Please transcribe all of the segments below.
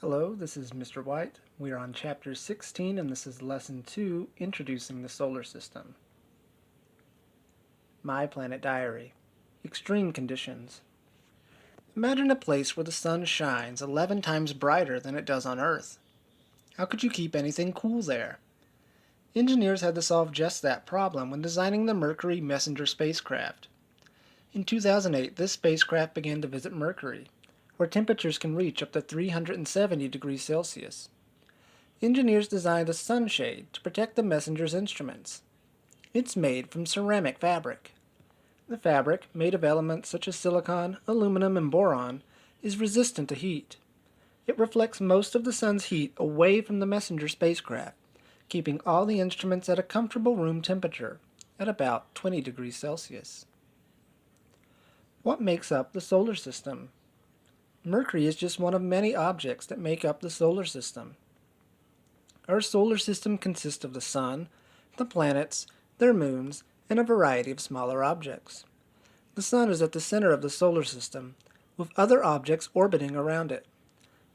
Hello, this is Mr. White. We are on Chapter 16 and this is Lesson 2, Introducing the Solar System. My Planet Diary. Extreme Conditions. Imagine a place where the sun shines 11 times brighter than it does on Earth. How could you keep anything cool there? Engineers had to solve just that problem when designing the Mercury Messenger spacecraft. In 2008, this spacecraft began to visit Mercury, where temperatures can reach up to 370 degrees Celsius. Engineers designed a sunshade to protect the messenger's instruments. It's made from ceramic fabric. The fabric, made of elements such as silicon, aluminum, and boron, is resistant to heat. It reflects most of the sun's heat away from the messenger spacecraft, keeping all the instruments at a comfortable room temperature, at about 20 degrees Celsius. What makes up the solar system? Mercury is just one of many objects that make up the solar system. Our solar system consists of the Sun, the planets, their moons, and a variety of smaller objects. The Sun is at the center of the solar system, with other objects orbiting around it.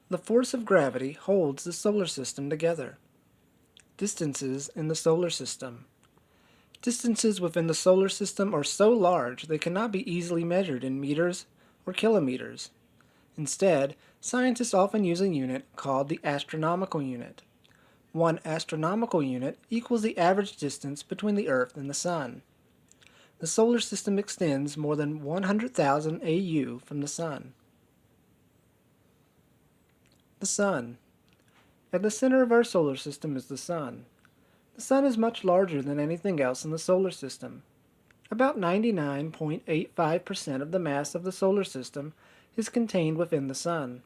The force of gravity holds the solar system together. Distances in the solar system. Distances within the solar system are so large they cannot be easily measured in meters or kilometers. Instead, scientists often use a unit called the astronomical unit. 1 astronomical unit equals the average distance between the Earth and the Sun. The solar system extends more than 100,000 AU from the Sun. The Sun. At the center of our solar system is the Sun. The Sun is much larger than anything else in the solar system. About 99.85% of the mass of the solar system is contained within the Sun.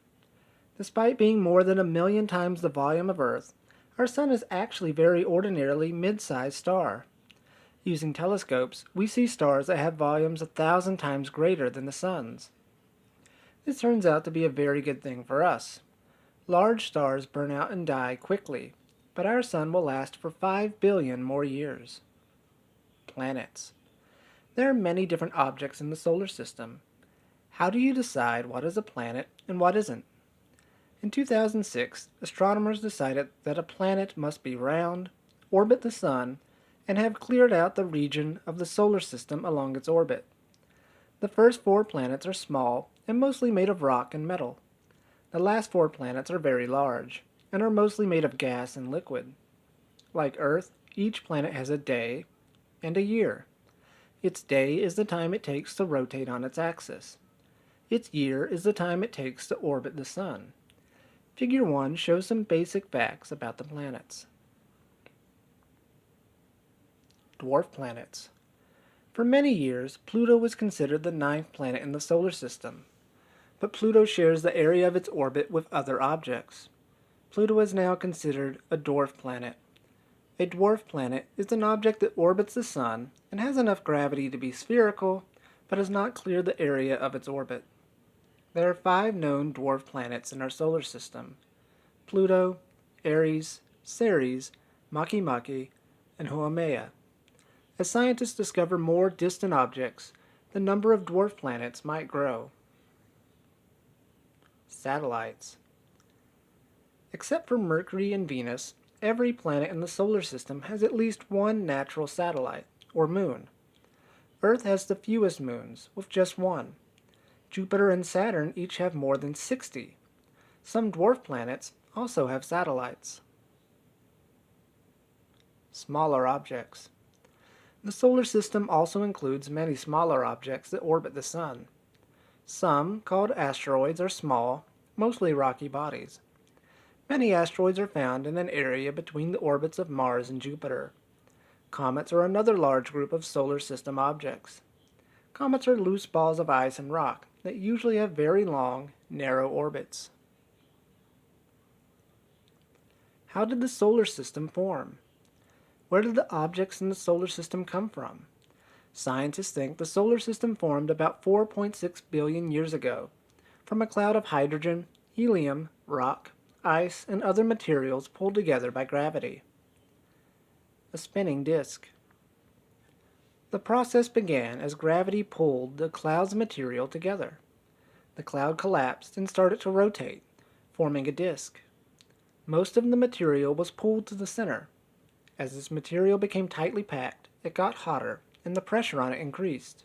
Despite being more than 1,000,000 times the volume of Earth, our Sun is actually a very ordinarily mid-sized star. Using telescopes, we see stars that have volumes 1,000 times greater than the Sun's. This turns out to be a very good thing for us. Large stars burn out and die quickly, but our Sun will last for 5 billion more years. Planets. There are many different objects in the solar system. How do you decide what is a planet and what isn't? In 2006, astronomers decided that a planet must be round, orbit the Sun, and have cleared out the region of the solar system along its orbit. The first 4 planets are small and mostly made of rock and metal. The last 4 planets are very large and are mostly made of gas and liquid. Like Earth, each planet has a day and a year. Its day is the time it takes to rotate on its axis. Its year is the time it takes to orbit the Sun. Figure 1 shows some basic facts about the planets. Dwarf planets. For many years, Pluto was considered the 9th planet in the solar system, but Pluto shares the area of its orbit with other objects. Pluto is now considered a dwarf planet. A dwarf planet is an object that orbits the Sun and has enough gravity to be spherical, but has not cleared the area of its orbit. There are 5 known dwarf planets in our solar system: Pluto, Eris, Ceres, Makemake, and Haumea. As scientists discover more distant objects, the number of dwarf planets might grow. Satellites. Except for Mercury and Venus, every planet in the solar system has at least one natural satellite, or moon. Earth has the fewest moons, with just 1. Jupiter and Saturn each have more than 60. Some dwarf planets also have satellites. Smaller objects. The solar system also includes many smaller objects that orbit the Sun. Some, called asteroids, are small, mostly rocky bodies. Many asteroids are found in an area between the orbits of Mars and Jupiter. Comets are another large group of solar system objects. Comets are loose balls of ice and rock that usually have very long, narrow orbits. How did the solar system form? Where did the objects in the solar system come from? Scientists think the solar system formed about 4.6 billion years ago, from a cloud of hydrogen, helium, rock, ice, and other materials pulled together by gravity. A spinning disk. The process began as gravity pulled the cloud's material together. The cloud collapsed and started to rotate, forming a disk. Most of the material was pulled to the center. As this material became tightly packed, it got hotter, and the pressure on it increased.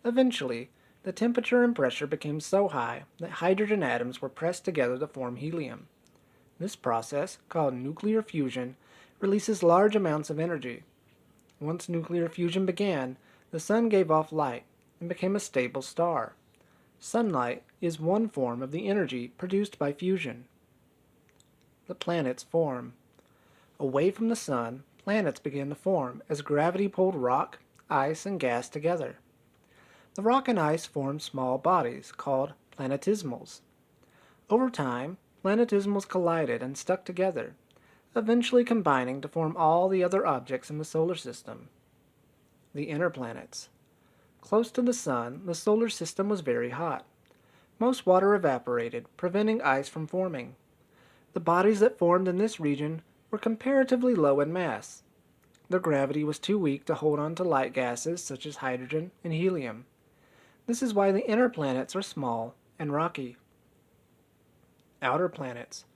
Eventually, the temperature and pressure became so high that hydrogen atoms were pressed together to form helium. This process, called nuclear fusion, releases large amounts of energy. Once nuclear fusion began, the sun gave off light and became a stable star. Sunlight is one form of the energy produced by fusion. The planets form. Away from the sun, planets began to form as gravity pulled rock, ice, and gas together. The rock and ice formed small bodies called planetesimals. Over time, planetesimals collided and stuck together, eventually combining to form all the other objects in the solar system. The inner planets. Close to the sun, the solar system was very hot. Most water evaporated, preventing ice from forming. The bodies that formed in this region were comparatively low in mass. Their gravity was too weak to hold on to light gases such as hydrogen and helium. This is why the inner planets are small and rocky. Outer planets.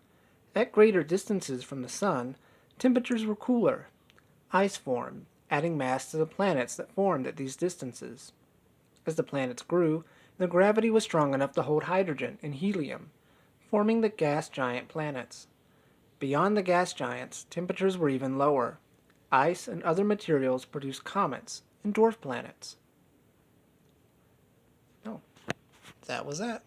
At greater distances from the sun, temperatures were cooler. Ice formed, adding mass to the planets that formed at these distances. As the planets grew, the gravity was strong enough to hold hydrogen and helium, forming the gas giant planets. Beyond the gas giants, temperatures were even lower. Ice and other materials produced comets and dwarf planets. Oh, that was that.